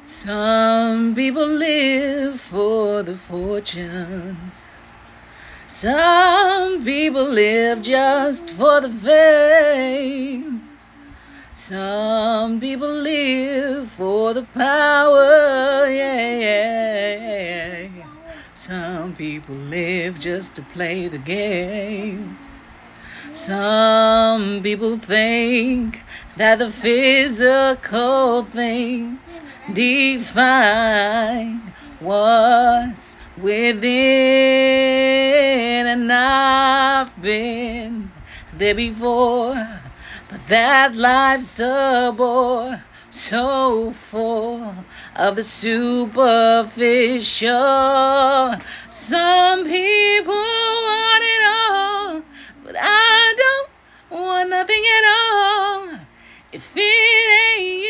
Some people live for the fortune. Some people live just for the fame. Some people live for the power, yeah. Some people live just to play the game. Some people think that the physical things define what's within, and I've been there before, but that life's a bore, so full of the superficial. Some people want it all, but I don't want nothing at all if it ain't